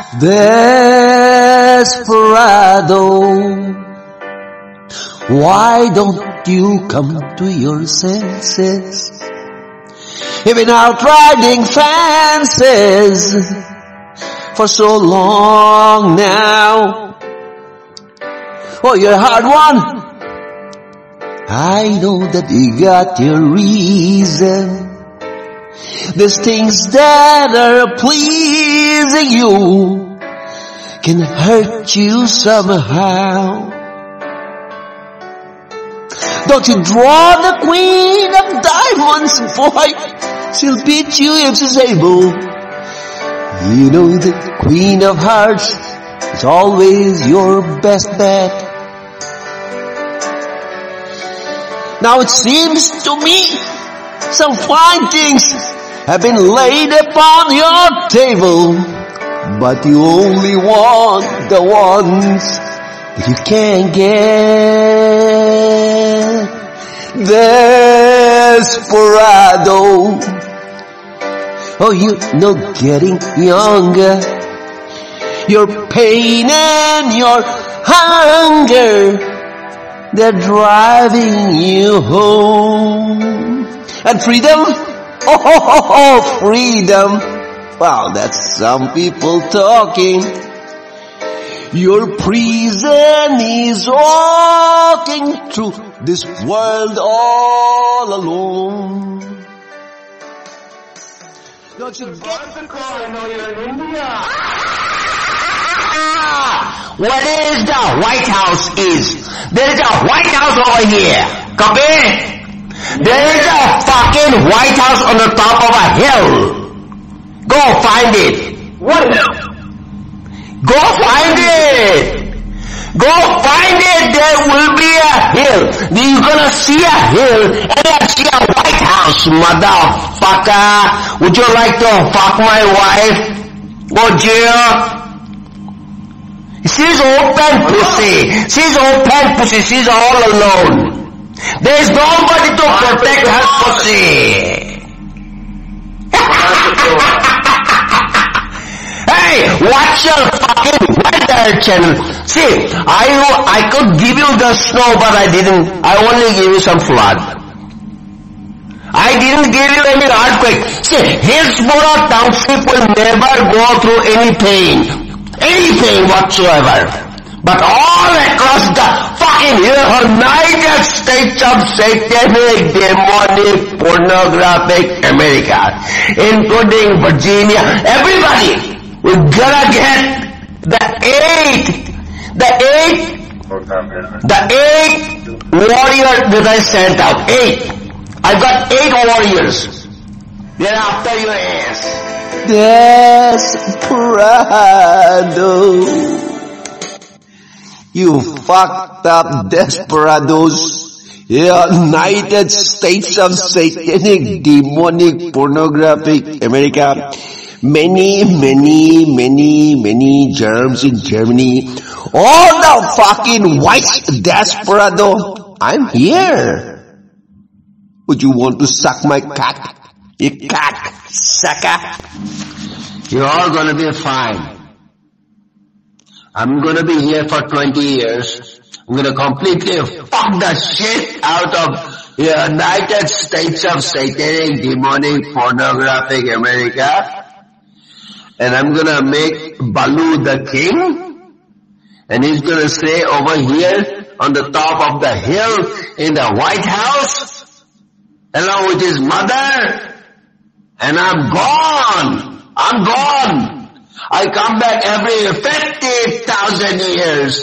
Desperado, why don't you come to your senses? You've been out riding fences for so long now. Oh, you're a hard one. I know that you got your reason. There's things that are pleasing you can hurt you somehow. Don't you draw the queen of diamonds, boy. She'll beat you if she's able. You know the queen of hearts is always your best bet. Now it seems to me some fine things have been laid upon your table, but you only want the ones that you can't get. Desperado, oh, you know getting younger, your pain and your hunger, they're driving you home. And freedom? Oh, freedom. Wow, that's some people talking. Your prison is walking through this world all alone. Don't you get the call? I know you're in India. What is the White House is? There is a White House over here. Copy? There is a fucking White House on the top of a hill. Go find it. What hill? Go find it. Go find it. There will be a hill. You're gonna see a hill and you'll see a White House, motherfucker. Would you like to fuck my wife? Would you? She's open pussy. She's open pussy. She's all alone. There's nobody to protect her pussy. Hey, watch your fucking weather channel. See, I could give you the snow, but I didn't. I only gave you some flood. I didn't give you any earthquake. See, Hillsborough Township will never go through any pain. Anything whatsoever. But all across the fucking United States of satanic, demonic, pornographic America, including Virginia, everybody, we're gonna get the eight warriors that I sent out. 8. I got 8 warriors. They're after your ass. Desperado, you fucked up desperados, United States of satanic, demonic, pornographic America, many germs in Germany, all the fucking white desperado. I'm here. Would you want to suck my cock? You cock sucker. You're all gonna be fine. I'm gonna be here for 20 years. I'm gonna completely fuck the shit out of the United States of satanic, demonic, pornographic America. And I'm gonna make Balu the king. And he's gonna stay over here on the top of the hill in the White House, along with his mother. And I'm gone. I come back every 50,000 years.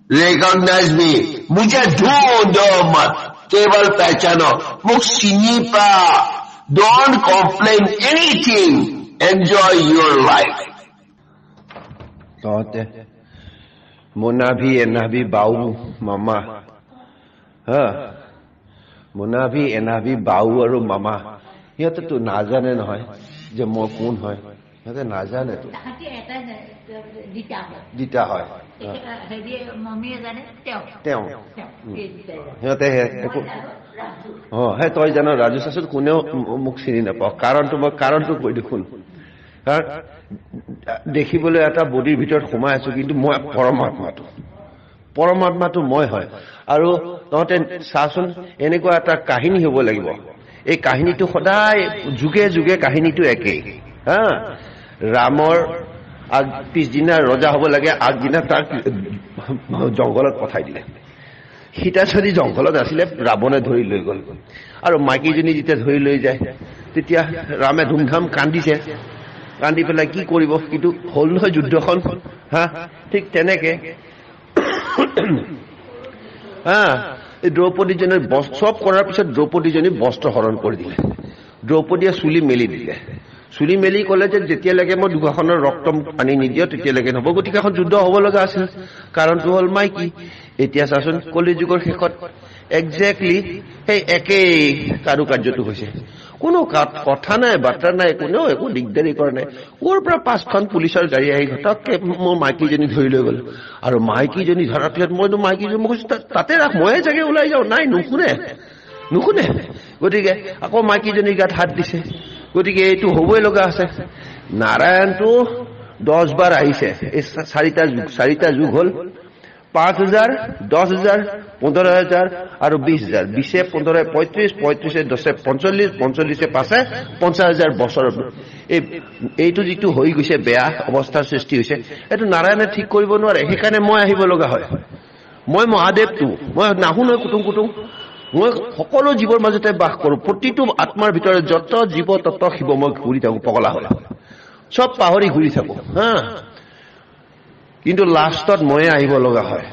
Recognize me. मुझे ढूंढो मत, केवल पहचानो. मुख सिनीपा. Don't complain anything. Enjoy your life. Munabi enabi bau mama. Munabi enabi bau aru mama. সিহঁতে তো নাজানে নহয় যে মই কোন হয়, সিহঁতে নাজানে তো দিতা হয় সিহঁতে একো হে তই জানো ৰাজু চাচোন কোনেও মোক চিনি নাপাওঁ কাৰণটো মই কাৰণটো কৈ দেখোন কাৰণ দেখিবলৈ এটা বডিৰ ভিতৰত সোমাই আছো, কিন্তু মই পৰমাত্মাটো মই হয়। আৰু তহঁতে চাচোন, এনেকুৱা এটা কাহিনী হ'ব লাগিব, এই কাহিনীটো সদায় যুগে যুগে কাহিনীটো একেই। ৰামৰ পিছদিনা ৰজা হ'ব লাগে, আগদিনা তাক জংঘলত পঠাই দিলে। সীতা যদি জংঘলত আছিলে, ৰাৱণে ধৰি লৈ গ'ল। আৰু মাইকীজনী যেতিয়া ধৰি লৈ যায়, তেতিয়া ৰামে ধুমধাম কান্দিছে। কান্দি পেলাই কি কৰিব, কিন্তু হ'ল নহয় যুদ্ধখন। ঠিক তেনেকে এই দ্ৰৌপদীজনীৰ চব কৰাৰ পিছত দ্ৰৌপদীজনী বস্ত্ৰ হৰণ কৰি দিলে। দ্ৰৌপদীয়ে চুলি মেলি দিলে। চুলি মেলি ক'লে যে যেতিয়ালৈকে মই দুঘাখনৰ ৰক্ত আনি নিদিয় তেতিয়ালৈকে নহ'ব। গতিকে এখন যুদ্ধ হ'ব লগা আছিল, কাৰণটো হ'ল মাইকী। এতিয়া চাচোন, কলি যুগৰ শেষত একজেক্টলি সেই একেই কাৰুকাৰ্যটো হৈছে। কোনো কথা নাই, বাৰ্তা নাই, কোনেও একো দিগদাৰি কৰা নাই। ক'ৰ পৰা 5খন পুলিচৰ গাড়ী আহি ঘটককে মোৰ মাইকীজনী ধৰি লৈ গ'ল। আৰু মাইকীজনী ধৰাৰ পিছত মইতো মাইকীজনী মই কৈছো তাতে ৰাখ, ময়ে চাগে ওলাই যাওঁ। নাই, নুশুনে। গতিকে আকৌ মাইকীজনীৰ গাত হাত দিছে। গতিকে এইটো হ'বই লগা আছে। নাৰায়ণটো 10 বাৰ আহিছে। এই 4টা যুগ হ'ল 5,000, 10,000, 15,000 আৰু 20,000। 20, 15, 35, 35, 10, 45, 45, 5, 50,000 বছৰ। এইটো যিটো হৈ গৈছে, বেয়া অৱস্থাৰ সৃষ্টি হৈছে, এইটো নাৰায়ণে ঠিক কৰিব নোৱাৰে। সেইকাৰণে মই আহিব লগা হয়। মই মহাদেৱটো, মই নাহো কুটুম। মই সকলো জীৱৰ মাজতে বাস কৰো। প্ৰতিটো আত্মাৰ ভিতৰত যত জীৱ তত শিৱ মই ঘূৰি থাকো, পগলা হ'ল চব পাহৰি ঘূৰি থাকো। কিন্তু লাষ্টত ময়ে আহিব লগা হয়।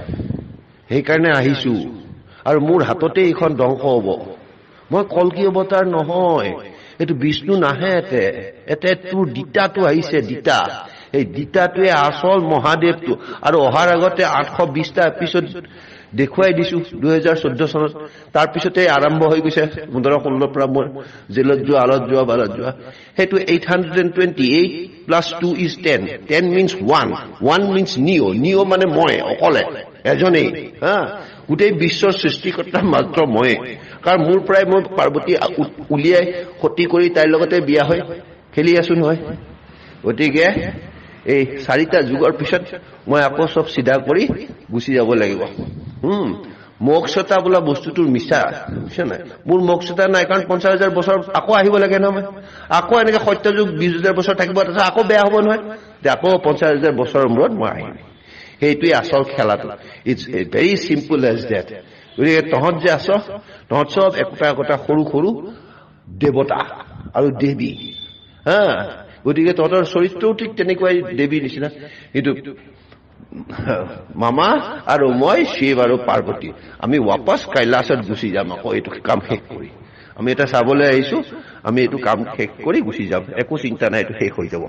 সেইকাৰণে আহিছো। আৰু মোৰ হাততে এইখন ধ্বংস হব। মই কল্কি অৱতাৰ নহয়, এইটো বিষ্ণু নাহে। এতে তোৰ দিতাটো আহিছে, দিতা। এই দিতাটোৱে আচল মহাদেৱটো। আৰু অহাৰ আগতে 820টা এপিছড দেখুৱাই দিছো 2014 চনত। তাৰপিছতে আৰম্ভ হৈ গৈছে 15-16 পৰা মোৰ জেলত যোৱা, আলত যোৱা, বালত যোৱা। সেইটো 828 + 2 = 10. 10 means 1. 1 means নিঅ মানে মই অকলে এজনেই। গোটেই বিশ্বৰ সৃষ্টিকৰ্তা মাত্ৰ মই। কাৰণ মোৰ পৰাই মই পাৰ্বতী উলিয়াই সতী কৰি তাইৰ লগতে বিয়া হৈ খেলি আছো নহয়। গতিকে এই 4টা যুগৰ পিছত মই আকৌ চব চিধা কৰি গুচি যাব লাগিব। মোক্ষতা বোলা বস্তুটোৰ মিছা, বুজিছা নাই? মোৰ মোক্ষতা নাই, কাৰণ 50,000 বছৰ আকৌ আহিব লাগে নহয়। আকৌ এনেকে সত্য যুগ 20,000 বছৰ থাকিব, তাৰপিছত আকৌ বেয়া হ'ব নহয়। আকৌ 50,000 বছৰৰ মূৰত মই আহিম। সেইটোৱে আচল খেলাটো। It's very simple as that. গতিকে তহঁত যে আছ, তহঁত চব একোটা সৰু সৰু দেৱতা আৰু দেৱী। গতিকে তহঁতৰ চৰিত্ৰও ঠিক তেনেকুৱাই দেৱীৰ নিচিনা। কিন্তু মামা আৰু মই, শিৱ আৰু পাৰ্বতী, আমি ৱাপছ কৈলাশত গুচি যাম। আকৌ এইটো কাম শেষ কৰি আমি এটা চাবলৈ আহিছো। আমি এইটো কাম শেষ কৰি গুচি যাম। একো চিন্তা নাই, এইটো শেষ হৈ যাব।